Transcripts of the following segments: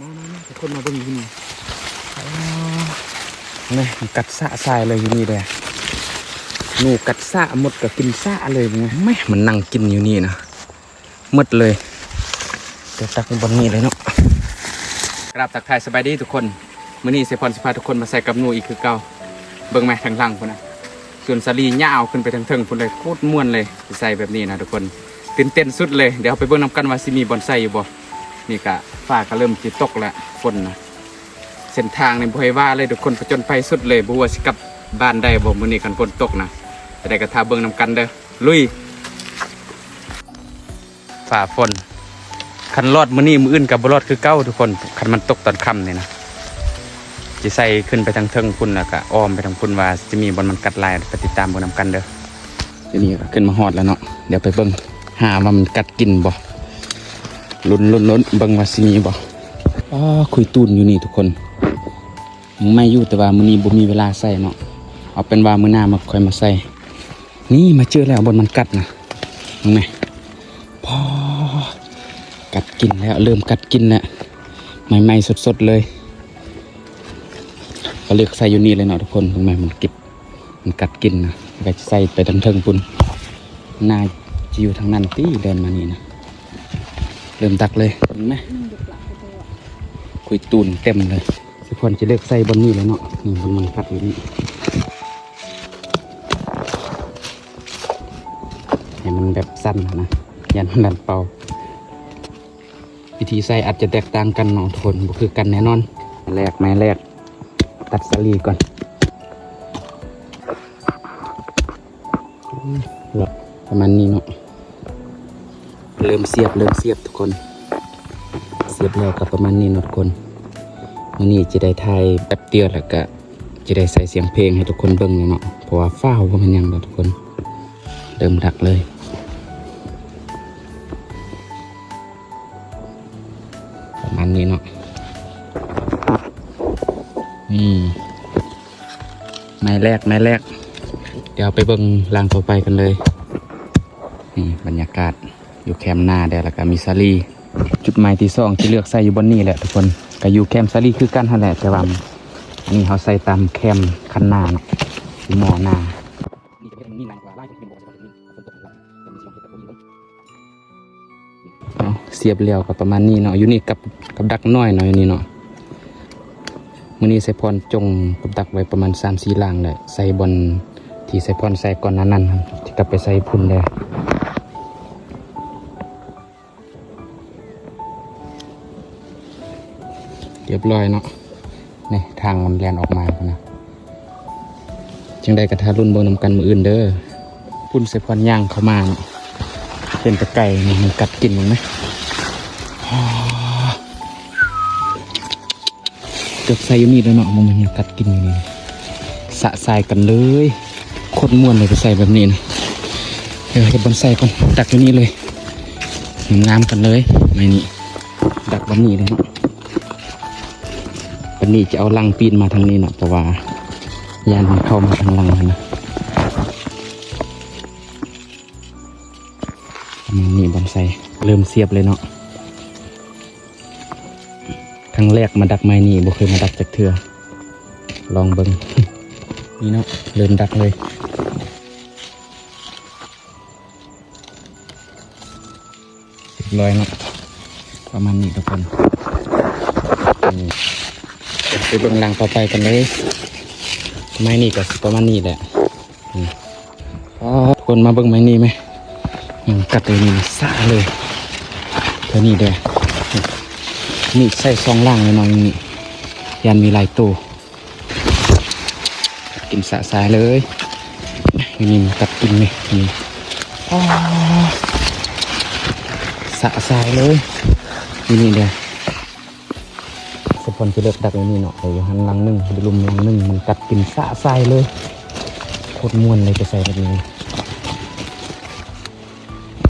มาทุกคนมาเบิ่งอยู่นี่นี่กัดสะทรายเลยอยู่นี่เลยหนูกัดสะหมดกับกินสะเลยไงไม่มันนั่งกินอยู่นี่นะหมดเลยเดี๋ยวตักบนนี้เลยเนาะกราบตักทายสบายดีทุกคนมื้อนี้เสพรสิพาทุกคนมาใส่กับหนูอีกคือเก่าเบิ่งไหมทางล่างพุ่นนะส่วนสาลียาวขึ้นไปทางเทิงพุ่นเลยโคตรม่วนเลยใส่แบบนี้นะทุกคนตื่นเต้นสุดเลยเดี๋ยวไปเบิ่งนำกันว่าสิมีบอนไซอยู่บ่นี่กะฟ้าก็เริ่มจิตกแล้วฝนนะเส้นทางในบ่ให้ว่าเลยทุกคนผจญภัยสุดเลยบ่ว่าสิกลับบ้านได้บ่มื้อนี้กันฝนตกนะแต่ได้กระทาเบิ่งนำกันเด้อลุยฝ่าฝนคันรอดมื้อนี้มื้ออื่นก็บ่รอดคือเก่าทุกคนคันมันตกตอนค่ำนี่นะสิใส่ขึ้นไปทางเทิงพุ่นแล้วก็อ้อมไปทางพุ่นว่าจะมีบอนมันกัดลายไปติดตามเบิ่งนำกันเด้อทีนี้ก็ขึ้นมาฮอดแล้วเนาะเดี๋ยวไปเบิ่งหาว่ามันกัดกินบ่ลุ้นเบิ่งว่าสิมีบ่คุยตูนอยู่นี่ทุกคนไม่อยู่แต่ว่ามื้อนี้บ่มีเวลาใส่เนาะเอาเป็นว่ามื้อหน้ามาค่อยมาใส่นี่มาเจอแล้วบนมันกัดนะเห็นไหมพอกัดกินแล้วเริ่มกัดกินแล้วใหม่ๆสดๆเลยก็เลือกใส่อยู่นี่เลยเนาะทุกคนเห็นไหมมันกินมันกัดกินนะก็จะใส่ไปทางเทิงปุ่นน่าจะอยู่ทางนั้นตีเดินมานี่นะเริ่มตักเลยเห็นไหมคุยตูนเต็มเลยทุกคนจะเลือกใส่บนนี้เลยเนาะนี่บนมันกัดอยู่นี่ให้มันแบบสั้นนะยันมันดันเป่าวิธีใส่อาจจะแตกต่างกันเนาะทุกคนบ่คือกันแน่นอนแรกตัดสลีก่อนประมาณนี้เนาะเริ่มเสียบทุกคนเสียบแล้วกับประมาณนี้เนาะทุกคนวันนี้จะได้ถ่ายแป๊บเดียวแล้วก็จะได้ใส่เสียงเพลงให้ทุกคนเบิ่งเลยเนาะเพราะว่าฟ้าวว่ามันยังเนาะทุกคนเริ่มดักเลยประมาณนี้เนาะไม้แรกเดี๋ยวไปเบิ่งรางต่อไปกันเลยนี่บรรยากาศอยู่แคมป์หน้าเดี๋ยวแล้วก็มีซาลีจุดหมายที่สองที่เลือกใส่อยู่บนนี้แหละทุกคนก็อยู่แคมป์ซาลีคือกันนั่นแหละแต่ว่าอันนี้เขาใส่ตามแคมป์คันนาเนาะหมอนาเสียบเลี้ยวกับประมาณนี้เนาะอยู่นี่กับดักน้อยหน่อยนี่เนาะมื้อนี้ใส่พรจงกับดักไว้ประมาณ 3-4 ลางเลยใส่บนที่ใส่พรใส่ก่อนนั้นที่กลับไปใส่พุ่นเลยเรียบร้อยเนาะนี่ทางมันแลนออกมานะจังได้กระทารุ่นเบิ่งนำกันมืออื่นเด้อพุ่นใส่พรย่างเข้ามาเป็นตะไก่มันกัดกินมั้ยเกือบใส่อยู่นี่แล้วเนาะมันยังกัดกินอยู่นี่สะสายกันเลยโคตรม่วนเลยไปใส่แบบนี้นะเดี๋ยวเก็บบนใส่ก่อนดักอยู่นี่เลยงามกันเลยไม่นี่ดักบนนี้เลยเนาะวันนี้จะเอาลังปีนมาทางนี้เนาะเพราะว่ายานมันเข้ามาทางลังนะนี่บอนไซเริ่มเสียบเลยเนาะครั้งแรกมาดักไม้นี่บ่เคยมาดักจากเทือลองเบิ่ง นี่เนาะเริ่มดักเลยลอยเนาะประมาณนี้ทุกคนไปเบิ่งลังต่อไปกันเลยไม้นี่ก็ประมาณนี้แหละทุกคนมาเบิ่งไม้นี่ไหมยังกัดเลยนี่สะเลยเท่านี้เด้อนี่ใส่ซองล่างเลยน้อยนี่ยันมีลายตัวกินสะสายเลยนี่มันกัดกินนี่สะสายเลยนี่เด้อสปอนจะเลือกดักนี่เนาะอยู่หันลังนึ่งลุมลังนึ่งมันกัดกินสะสายเลยโคตรม่วนเลยจะใส่แบบนี้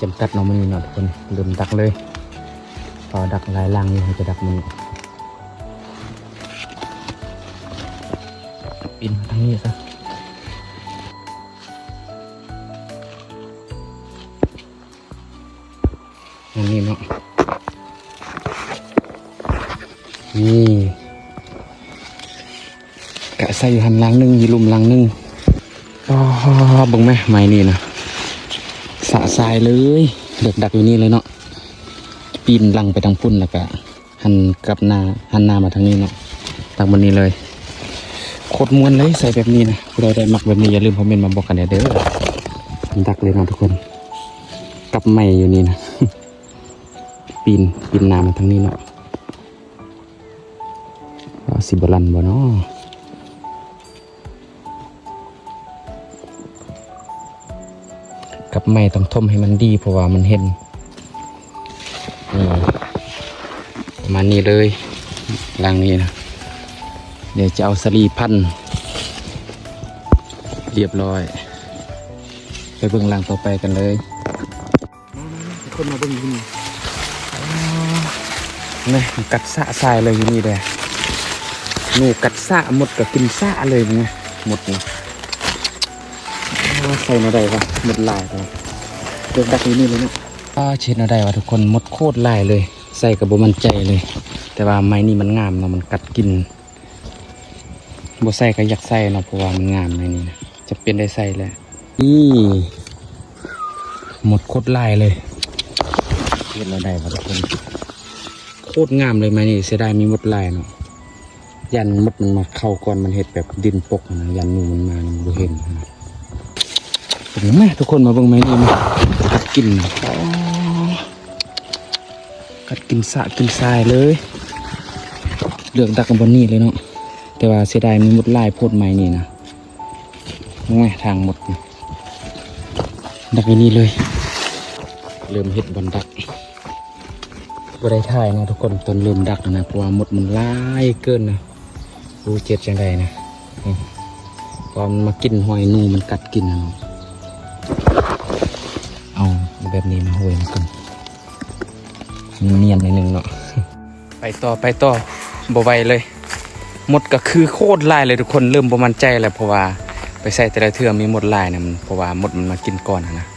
จำกัดเนาะมันนี่เนาะทุกคนเริ่มดักเลยพอดักหลายลังนี่จะดักมันปีนมาทางนี้ซะอันนี้เนาะ นี่กะใส่อยู่หันหลังหนึงอยู่ลุมหลังหนึงอ๋อเบิ่งไหมไม้นี่นะสะสายเลยเดือกดักอยู่นี่เลยเนาะปีนหลังไปทางพุ่นแล้วก็หันกลับหน้าหันหน้ามาทางนี้เนาะตักบนนี้เลยโคตรม้วนเลยใส่แบบนี้นะเราได้มักแบบนี้อย่าลืมคอมเมนต์มาบอกกันเด้อดักเลยนะทุกคนกับไม้อยู่นี่นะ ปีนหน้ามาทางนี้เนาะสิบลันบ่เนาะกับไม้ต้องทมให้มันดีเพราะว่ามันเห็นประมาณนี้เลยรังนี้นะเดี๋ยวจะเอาสลีพันเรียบร้อยไปเบิ่งรังต่อไปกันเลยคนมาเบิ่งที่นี่นี่กัดสะทรายเลยอยู่นี่เลยหนูกัดสะหมดกับกินสะเลยไงหมดนี่ใส่มาได้ปะหมดลายไปเดือดดักอยู่นี่เลยเนาะเช็ดมาได้ปะทุกคนหมดโคตรลายเลยใส่กับโบมันใจเลยแต่ว่าไม้นี่มันงามเนาะมันกัดกินโบใส่ก็อยากใส่เนาะเพราะว่ามันงามไม้นี่นะจะเป็นได้ใส่แล้วนี่หมดโคตรลายเลยเช็ดมาได้ปะทุกคนโคตรงามเลยไม้นี่เสียดายมีหมดลายเนาะยันมดมันมาเข้าก่อนมันเห็ดแบบดินปกนะยันหนูมันมาบ่เห็นนะเห็นไหมทุกคนมาเบิ่งไหมนี่มันกัดกินกัดกินสะกินทรายเลยเลือกดักกันบนนี้เลยเนาะแต่ว่าเสียดายมีมดลายโพดไม้นี่นะไงทางหมดดักไว้นี่เลยเริ่มเห็ดบนดักบ่ได้ถ่ายนะทุกคนตอนเริ่มดักนะเพราะว่ามดมันลายเกินนะรู้เจ็บจังไดนะพอมันมากินหอยนูมันกัดกินนะเอาแบบนี้มาโหยมันกันเนียนในหนึ่งเนาะไปต่อบ่ไหวเลยหมดก็คือโคตรลายเลยทุกคนเริ่มบ่มั่นใจแล้วเพราะว่าไปใส่แต่ละเทื่อมีหมดลายนะมันเพราะว่าหมดมันมากินก่อนนะ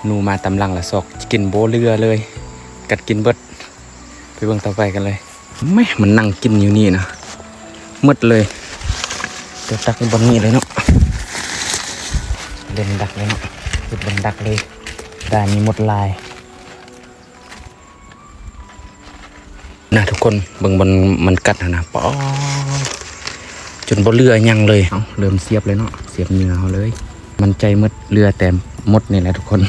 นูมาตำลังละซอกกินโบเรือเลยกัดกินเบิดไปเบิ่งต่อไปกันเลยไม่มันนั่งกินอยู่นี่นะมืดเลยเดี๋ยวดักบนนี้เลยเนาะเล่นดักเลยเนาะหยุดบนดักเลยได้มีหมดลายนะทุกคนเบิ่งบนมันกัดนะป๋อจนบ่เรือยังเลยเอาเริ่มเสียบเลยเนาะเสียบเนื้อเขาเลยมันใจมืดเรือแต่มดนี่แหละทุกคน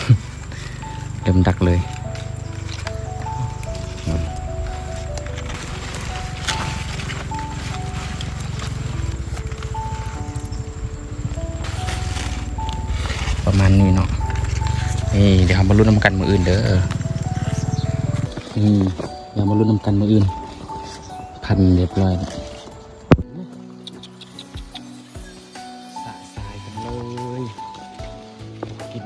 เริ่มดักเลยประมาณนี้เนาะนี่เดี๋ยวเรามาลุ้นน้ำกันมืออื่นเด้อนี่เดี๋ยวมาลุ้นน้ำกันมืออื่นพันเรียบร้อยสะสายกันเลยกิน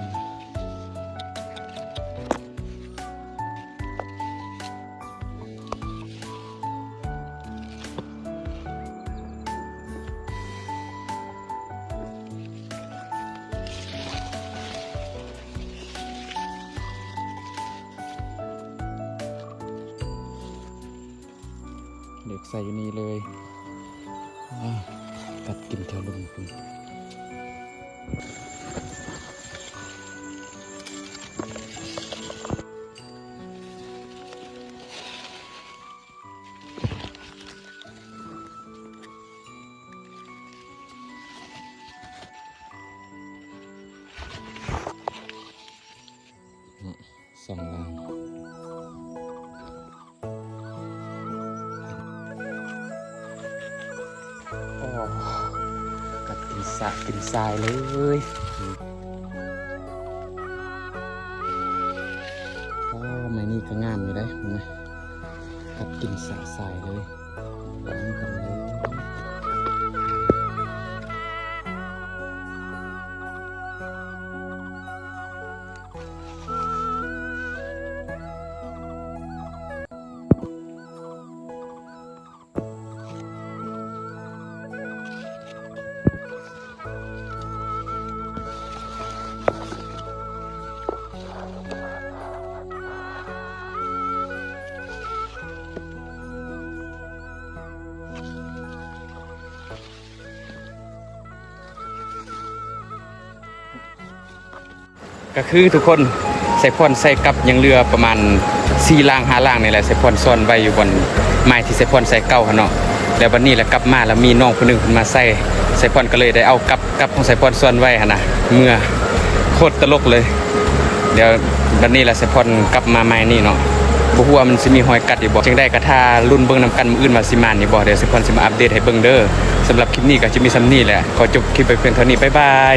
เด็กใส่อยู่นี่เลยกัดกินแถวลุมคุณสองลังกัดกินสะกินทรายเลยไม่นี่ก็งามอยู่ได้เห็นไหมกัดกินสะทรายเลยร้อนกันเลย ก็คือทุกคนใส่พรใส่กับยังเรือประมาณ4ล่าง5ล่างนี่แหละใส่พรซ่อนไว้อยู่บนไม้ที่ใส่พรใส่เก้าหั่นเนาะแล้ววันนี้แหละกลับมาแล้วมีน้องคนนึงเพิ่นมาใส่พรก็เลยได้เอากับของใส่พรซ่อนไว้หั่นน่ะเมื่อโคตรตลกเลยเดี๋ยววันนี้แหละใส่พรกลับมาใหม่นี่เนาะบ่ฮู้ว่ามันสิมีรอยกัดอยู่บ่จังได้ก็ถ้ารุ่นเบิ่งนํกันมื้ออื่นว่าสิมานี่บ่เดี๋ยวใส่พรสิมาอัปเดตให้เบิ่งเด้อสำหรับคลิปนี้ก็จะมีส่ำนี้แหละขอจบคลิปไปเพียงเท่านี้บ๊ายบาย